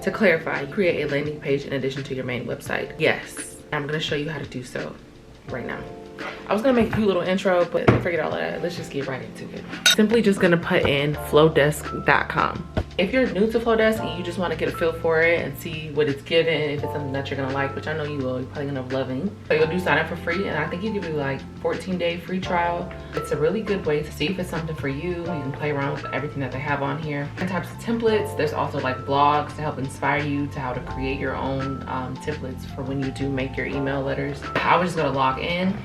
To clarify, create a landing page in addition to your main website. Yes, I'm gonna show you how to do so right now. I was gonna make a cute little intro, but I figured all that. Let's just get right into it. Simply just gonna put in flodesk.com. If you're new to Flodesk and you just want to get a feel for it and see what it's given, if it's something that you're gonna like, which I know you will, you're probably gonna love loving. So you'll do sign up for free, and I think you give you like 14-day free trial. It's a really good way to see if it's something for you. You can play around with everything that they have on here. Different types of templates. There's also like blogs to help inspire you to how to create your own templates for when you do make your email letters. I was just gonna log in.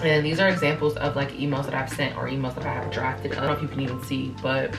And these are examples of like emails that I've sent or emails that I have drafted. I don't know if you can even see, but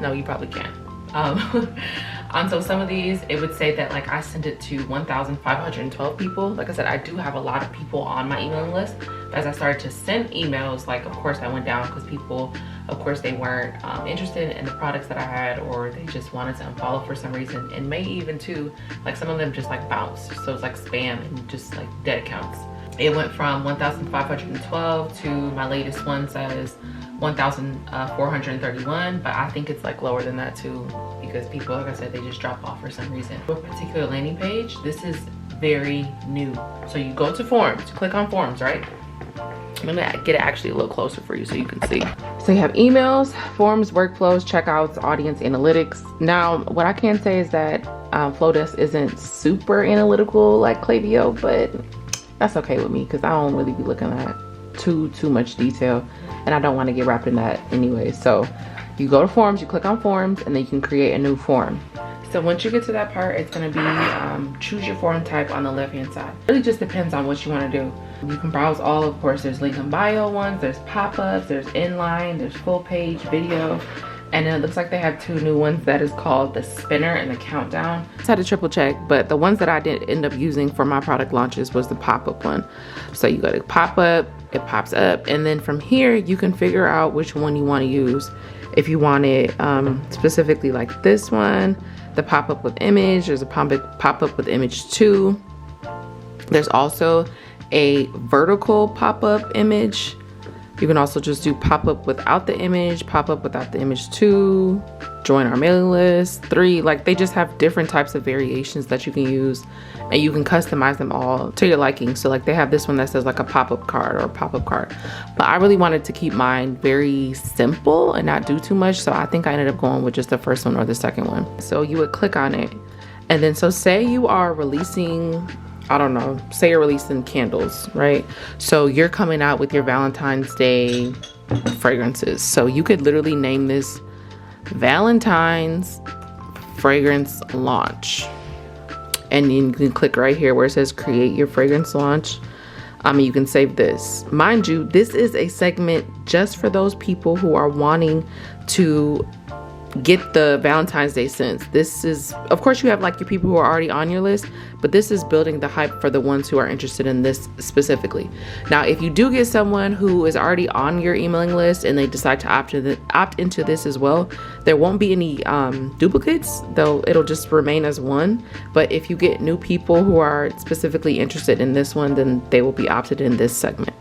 no, you probably can't. On so some of these, it would say that like I sent it to 1,512 people. Like I said, I do have a lot of people on my emailing list. As I started to send emails, like of course I went down because people, of course they weren't interested in the products that I had, or they just wanted to unfollow for some reason. And maybe even too, like some of them just like bounced. So it's like spam and just like dead counts. It went from 1,512 to my latest one says 1,431, but I think it's like lower than that too, because people, like I said, they just drop off for some reason. For a particular landing page, this is very new. So you go to forms, you click on forms, right? I'm gonna get it actually a little closer for you so you can see. So you have emails, forms, workflows, checkouts, audience analytics. Now, what I can say is that Flodesk isn't super analytical like Klaviyo, but that's okay with me because I don't really be looking at too much detail, and I don't want to get wrapped in that anyway. So you go to forms, you click on forms, and then you can create a new form. So once you get to that part, it's going to be choose your form type on the left hand side. It really just depends on what you want to do. You can browse all, of course. There's link in bio ones, there's pop-ups, there's inline, there's full page video. And then it looks like they have two new ones that is called the spinner and the countdown. I just had to triple check, but the ones that I did end up using for my product launches was the pop-up one. So you go to pop-up, it pops up, and then from here you can figure out which one you want to use. If you want it specifically like this one, the pop-up with image, there's a pop-up with image too. There's also a vertical pop-up image. You can also just do pop-up without the image, pop-up without the image 2, join our mailing list 3. Like they just have different types of variations that you can use, and you can customize them all to your liking. So like they have this one that says like a pop-up card or a pop-up card, but I really wanted to keep mine very simple and not do too much. So I think I ended up going with just the first one or the second one. So you would click on it, and then so say you are releasing, I don't know, say you're releasing candles, right? So you're coming out with your Valentine's Day fragrances. So you could literally name this Valentine's fragrance launch. And you can click right here where it says create your fragrance launch. You can save this. Mind you, this is a segment just for those people who are wanting to get the Valentine's Day scents. This is, of course, you have like your people who are already on your list, but this is building the hype for the ones who are interested in this specifically. Now, if you do get someone who is already on your emailing list and they decide to opt into this as well, there won't be any duplicates, though it'll just remain as one. But if you get new people who are specifically interested in this one, then they will be opted in this segment.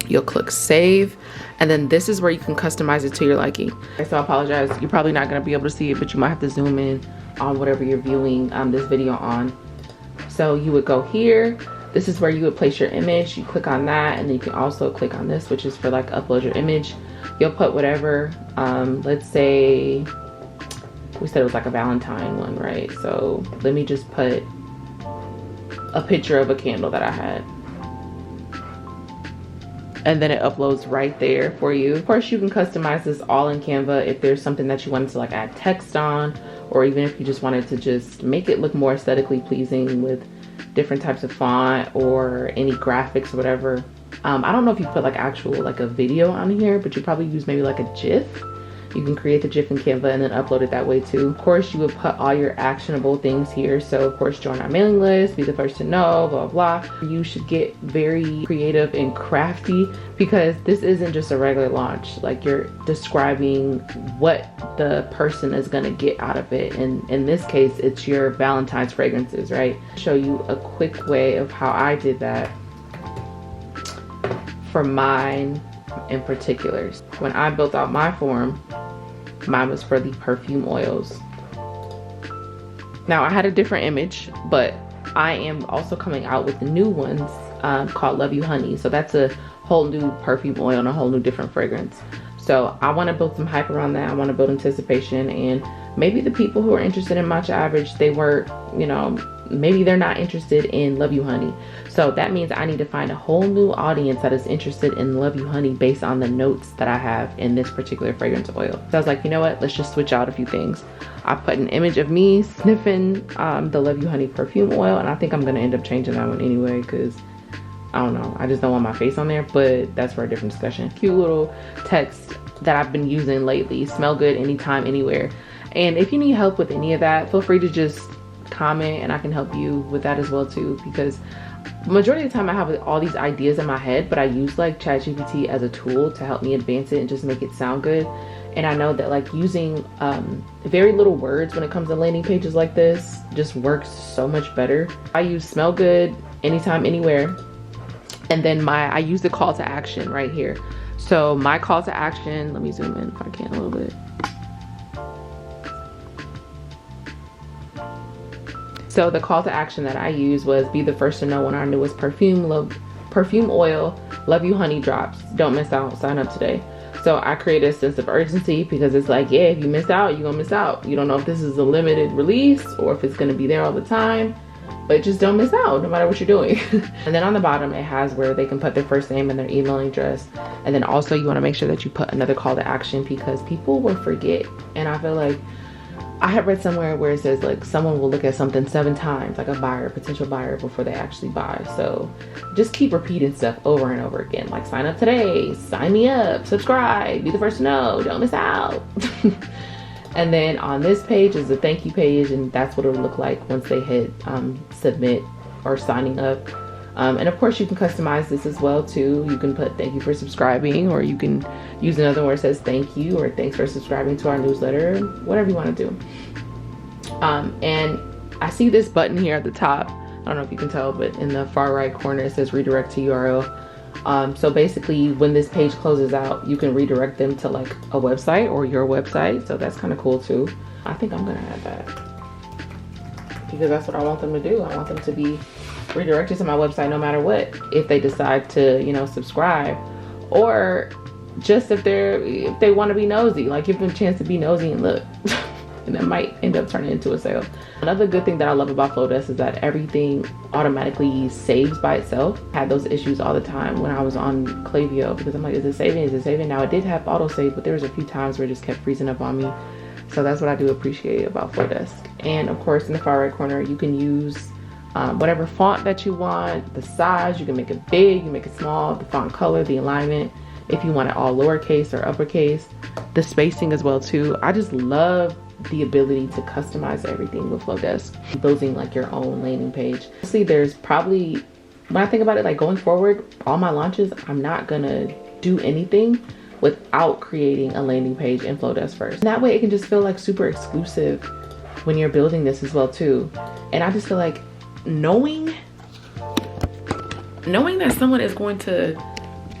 You'll click save, and then this is where you can customize it to your liking. So I apologize, you're probably not going to be able to see it, but you might have to zoom in on whatever you're viewing this video on. So you would go here. This is where you would place your image. You click on that, and then you can also click on this, which is for like upload your image. You'll put whatever, let's say we said it was like a Valentine one, right? So let me just put a picture of a candle that I had, and then it uploads right there for you. Of course, you can customize this all in Canva if there's something that you wanted to like add text on, or even if you just wanted to just make it look more aesthetically pleasing with different types of font or any graphics or whatever. I don't know if you put like actual like a video on here, but you probably use maybe like a GIF. You can create the GIF in Canva and then upload it that way too. Of course, you would put all your actionable things here. So of course, join our mailing list, be the first to know, blah, blah, blah. You should get very creative and crafty, because this isn't just a regular launch. Like, you're describing what the person is gonna get out of it. And in this case, it's your Valentine's fragrances, right? I'll show you a quick way of how I did that for mine in particulars. When I built out my form, mine was for the perfume oils. Now I had a different image, but I am also coming out with new ones called Love You Honey. So that's a whole new perfume oil and a whole new different fragrance. So I want to build some hype around that. I want to build anticipation, and maybe the people who are interested in Matcha Average, they were, you know, maybe they're not interested in Love You Honey. So that means I need to find a whole new audience that is interested in Love You Honey based on the notes that I have in this particular fragrance oil. So I was like, you know what, let's just switch out a few things. I put an image of me sniffing the Love You Honey perfume oil, and I think I'm gonna end up changing that one anyway, because I don't know, I just don't want my face on there, but that's for a different discussion. Cute little text that I've been using lately: smell good anytime, anywhere. And if you need help with any of that, feel free to just comment and I can help you with that as well too, because majority of the time I have all these ideas in my head, but I use like ChatGPT as a tool to help me advance it and just make it sound good. And I know that like using very little words when it comes to landing pages like this just works so much better. I use smell good anytime, anywhere. And then I use the call to action right here. So my call to action, let me zoom in if I can a little bit. So the call to action that I used was: be the first to know when our newest perfume oil, Love You Honey, drops. Don't miss out, sign up today. So I created a sense of urgency, because it's like, yeah, if you miss out, you're gonna miss out. You don't know if this is a limited release or if it's gonna be there all the time, but just don't miss out no matter what you're doing. And then on the bottom, it has where they can put their first name and their email address. And then also you wanna make sure that you put another call to action, because people will forget. And I feel like I have read somewhere where it says like someone will look at something 7 times, like a buyer, potential buyer, before they actually buy. So just keep repeating stuff over and over again, like sign up today, sign me up, subscribe, be the first to know, don't miss out. And then on this page is the thank you page, and that's what it'll look like once they hit submit or signing up. And of course you can customize this as well too. You can put thank you for subscribing, or you can use another where it says thank you, or thanks for subscribing to our newsletter, whatever you want to do. And I see this button here at the top. I don't know if you can tell, but in the far right corner it says redirect to URL. So basically when this page closes out, you can redirect them to like a website or your website. So that's kind of cool too. I think I'm gonna add that, because that's what I want them to do. I want them to be redirected to my website no matter what, if they decide to, you know, subscribe, or just if they want to be nosy, like give them a chance to be nosy and look. And that might end up turning into a sale. Another good thing that I love about Flodesk is that everything automatically saves by itself. I had those issues all the time when I was on Klaviyo, because I'm like, is it saving, is it saving? Now it did have auto save, but there was a few times where it just kept freezing up on me. So that's what I do appreciate about Flodesk. And of course in the far right corner you can use whatever font that you want, the size. You can make it big, you can make it small, the font color, the alignment, if you want it all lowercase or uppercase, the spacing as well too. I just love the ability to customize everything with Flodesk, building like your own landing page. See, there's probably, when I think about it, like going forward, all my launches, I'm not gonna do anything without creating a landing page in Flodesk first. And that way it can just feel like super exclusive when you're building this as well too. And I just feel like knowing that someone is going to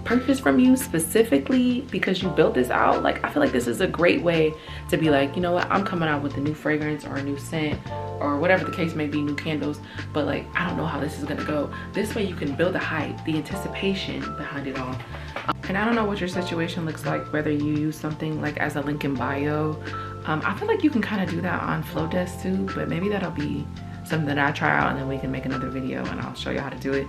purchase from you specifically because you built this out, like I feel like this is a great way to be like, you know what, I'm coming out with a new fragrance or a new scent or whatever the case may be, new candles, but like I don't know how this is gonna go. This way you can build the hype, the anticipation behind it all. And I don't know what your situation looks like, whether you use something like as a link in bio. I feel like you can kind of do that on Flodesk too, but maybe that'll be something that I try out and then we can make another video and I'll show you how to do it.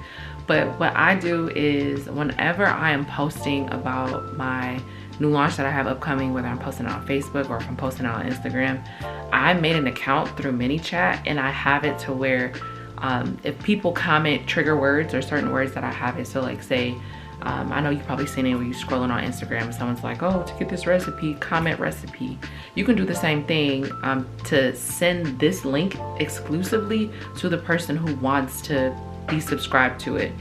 But what I do is whenever I am posting about my new launch that I have upcoming, whether I'm posting it on Facebook or if I'm posting it on Instagram, I made an account through ManyChat and I have it to where if people comment trigger words or certain words that I have it, so like say, I know you've probably seen it where you're scrolling on Instagram and someone's like, oh, to get this recipe, comment recipe. You can do the same thing to send this link exclusively to the person who wants to be subscribed to it.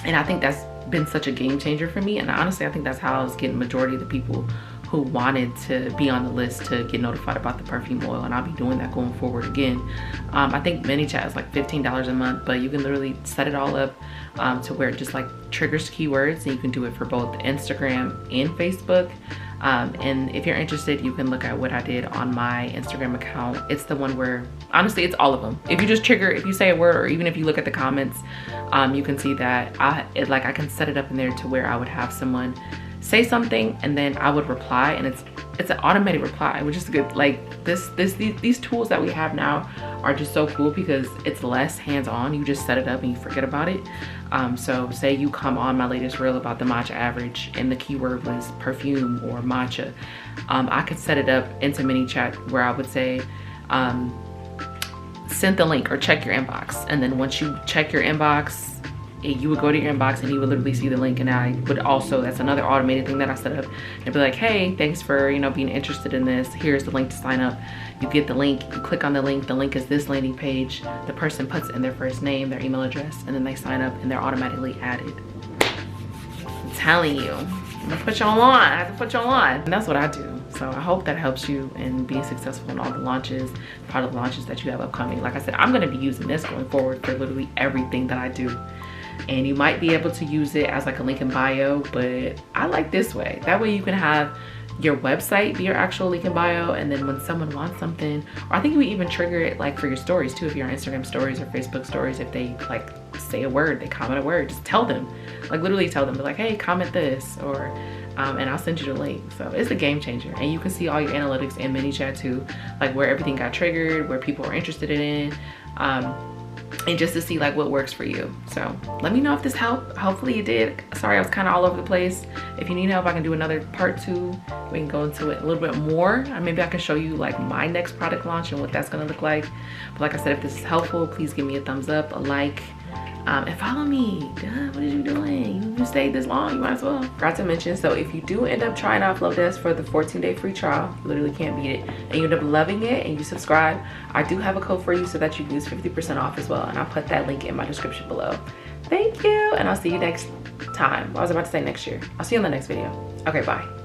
And I think that's been such a game changer for me. And honestly, I think that's how I was getting majority of the people who wanted to be on the list to get notified about the perfume oil, and I'll be doing that going forward again. I think ManyChat is like $15 a month, but you can literally set it all up to where it just like triggers keywords, and you can do it for both Instagram and Facebook. And if you're interested, you can look at what I did on my Instagram account. It's the one where, honestly, it's all of them. If you just trigger, if you say a word, or even if you look at the comments, you can see that I can set it up in there to where I would have someone say something and then I would reply, and it's an automated reply, which is good. Like these tools that we have now are just so cool because it's less hands-on. You just set it up and you forget about it. So say you come on my latest reel about the matcha average and the keyword was perfume or matcha. I could set it up into ManyChat where I would say, send the link or check your inbox. And then once you check your inbox, you would go to your inbox and you would literally see the link. And I would also, that's another automated thing that I set up, and be like, hey, thanks for, you know, being interested in this. Here's the link to sign up. You get the link, you click on the link is this landing page. The person puts in their first name, their email address, and then they sign up and they're automatically added. I'm telling you, I'm gonna put you on. I have to put you on. And that's what I do. So I hope that helps you in being successful in all the launches, product launches that you have upcoming. Like I said, I'm gonna be using this going forward for literally everything that I do. And you might be able to use it as like a link in bio, but I like this way. That way you can have your website be your actual link in bio, and then when someone wants something, or I think you would even trigger it like for your stories too, if you're on Instagram stories or Facebook stories, if they like say a word, they comment a word, just tell them, like literally tell them, be like, hey, comment this, or and I'll send you the link. So it's a game changer, and you can see all your analytics in ManyChat too, like where everything got triggered, where people are interested in it, and just to see like what works for you. So let me know if this helped. Hopefully it did. Sorry, I was kind of all over the place. If you need help, I can do another part 2. We can go into it a little bit more. Maybe I can show you like my next product launch and what that's gonna look like. But like I said, if this is helpful, please give me a thumbs up, a like, and follow me. Duh, what are you doing? You stayed this long, you might as well. Forgot to mention, so if you do end up trying out Flodesk for the 14-day free trial, you literally can't beat it, and you end up loving it and you subscribe, I do have a code for you so that you lose 50% off as well, and I'll put that link in my description below. Thank you, and I'll see you next time. I was about to say next year. I'll see you on the next video. Okay, bye.